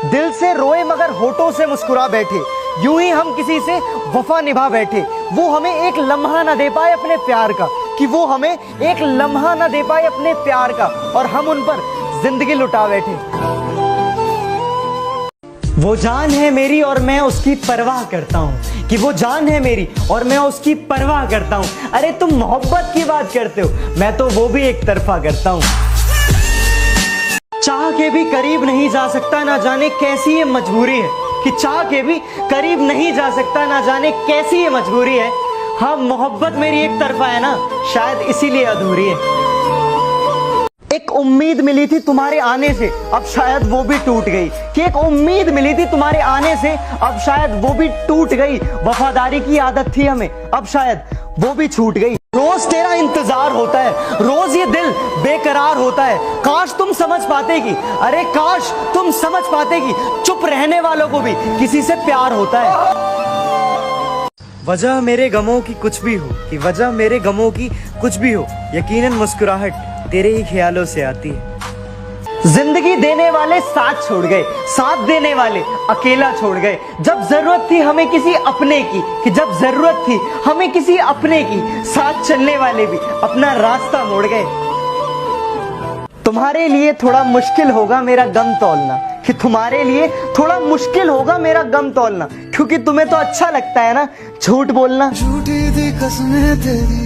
दिल से रोए मगर होठों से मुस्कुरा बैठे, यूं ही हम किसी से वफा निभा बैठे। वो हमें एक लम्हा न दे पाए अपने प्यार का, कि वो हमें एक लम्हा न दे पाए अपने प्यार का, और हम उन पर जिंदगी लुटा बैठे। वो जान है मेरी और मैं उसकी परवाह करता हूँ, कि वो जान है मेरी और मैं उसकी परवाह करता हूँ। अरे तुम मोहब्बत की बात करते हो, मैं तो वो भी एक तरफा करता हूँ। चाह के भी करीब नहीं जा सकता, ना जाने कैसी ये मजबूरी है, कि चाह के भी करीब नहीं जा सकता, ना जाने कैसी ये मजबूरी है। हाँ, मोहब्बत मेरी एक तरफा है ना, शायद इसीलिए अधूरी है। एक उम्मीद मिली थी तुम्हारे आने से, अब शायद वो भी टूट गई, कि एक उम्मीद मिली थी तुम्हारे आने से, अब शायद वो भी टूट गई। वफादारी की आदत थी हमें, अब शायद वो भी छूट गई। रोज तेरा इंतजार होता है, रोज ये दिल बेकरार होता है। काश तुम समझ पाते कि, अरे काश तुम समझ पाते कि चुप रहने वालों को भी किसी से प्यार होता है। वजह मेरे गमों की कुछ भी हो, कि वजह मेरे गमों की कुछ भी हो, यकीनन मुस्कुराहट तेरे ही ख्यालों से आती है। जिंदगी देने वाले साथ छोड़ गए, साथ देने वाले अकेला छोड़ गए। जब जरूरत थी हमें किसी अपने की, कि जब जरूरत थी हमें किसी अपने की, साथ चलने वाले भी अपना रास्ता मोड़ गए। तुम्हारे लिए थोड़ा मुश्किल होगा मेरा गम तौलना, कि तुम्हारे लिए थोड़ा मुश्किल होगा मेरा गम तौलना, क्योंकि तुम्हें तो अच्छा लगता है ना झूठ बोलना। झूठी थी कसमें तेरी,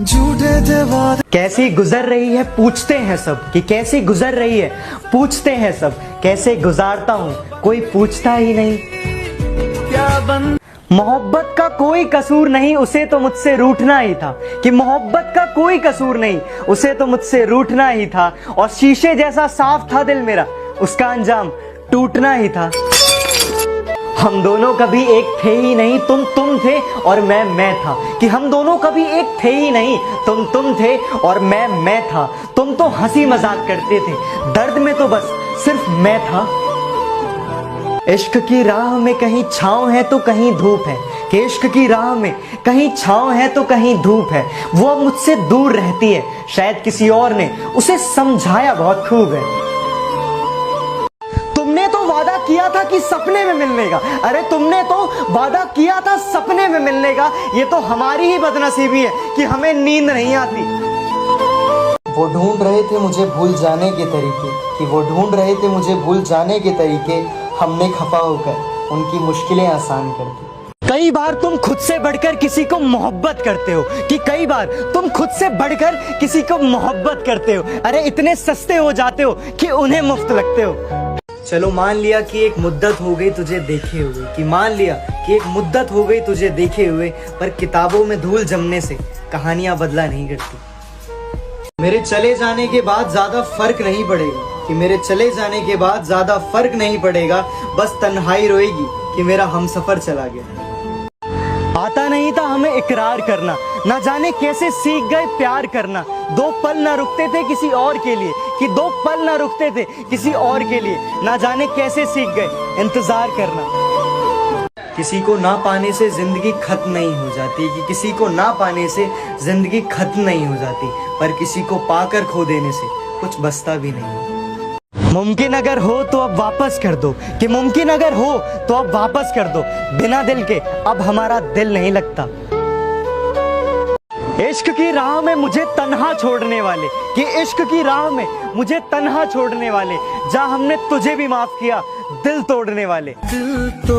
झूठे थे वादे। कैसी गुजर रही है पूछते हैं सब, कि कैसी गुजर रही है पूछते हैं सब, कैसे गुजारता हूँ कोई पूछता ही नहीं। क्या बन मोहब्बत का कोई कसूर नहीं, उसे तो मुझसे रूठना ही था, कि मोहब्बत का कोई कसूर नहीं, उसे तो मुझसे रूठना ही था। और शीशे जैसा साफ था दिल मेरा, उसका अंजाम टूटना ही था। हम दोनों कभी एक थे ही नहीं, तुम थे और मैं था, कि हम दोनों कभी एक थे ही नहीं, तुम थे और मैं था। तुम तो हंसी मजाक करते थे, दर्द में तो बस सिर्फ मैं था। इश्क की राह में कहीं छाँव है तो कहीं धूप है, कि इश्क की राह में कहीं छाँव है तो कहीं धूप है। वो अब मुझसे दूर रहती है, शायद किसी और ने उसे समझाया बहुत खूब है। तुमने तो वादा किया था कि सपने में मिलने का, अरे तुमने तो वादा किया था सपने में मिलने का। ये तो हमारी ही बदनसीबी है कि हमें नींद नहीं आती। वो ढूंढ रहे थे मुझे भूल जाने के तरीके, कि वो ढूंढ रहे थे मुझे भूल जाने के तरीके, हमने खफा होकर उनकी मुश्किलें आसान कर दी। कई बार तुम खुद से बढ़कर किसी को मोहब्बत करते हो, कि कई बार तुम खुद से बढ़कर किसी को मोहब्बत करते हो। अरे इतने सस्ते हो जाते हो कि उन्हें मुफ्त लगते हो। चलो मान लिया कि एक मुद्दत हो गई तुझे देखे हुए, कि मान लिया कि एक मुद्दत हो गई तुझे देखे हुए, पर किताबों में धूल जमने से कहानियां बदला नहीं करती। मेरे चले जाने के बाद ज्यादा फर्क नहीं पड़ेगा, कि मेरे चले जाने के बाद ज्यादा फर्क नहीं पड़ेगा, बस तन्हाई रोएगी कि मेरा हमसफर चला गया। आता नहीं था हमें इकरार करना, ना जाने कैसे सीख गए प्यार करना। दो पल ना रुकते थे किसी और के लिए, कि दो पल ना रुकते थे किसी और के लिए, ना जाने कैसे सीख गए इंतजार करना। किसी को ना पाने से जिंदगी खत्म नहीं हो जाती, कि किसी को ना पाने से जिंदगी खत्म नहीं हो जाती, पर किसी को पाकर खो देने से कुछ बचता भी नहीं। मुमकिन अगर हो तो अब वापस कर दो, कि मुमकिन अगर हो तो अब वापस कर दो। बिना दिल के अब हमारा दिल नहीं लगता। इश्क की राह में मुझे तन्हा छोड़ने वाले, कि इश्क की राह में मुझे तन्हा छोड़ने वाले, जहाँ हमने तुझे भी माफ किया दिल तोड़ने वाले। दिल तो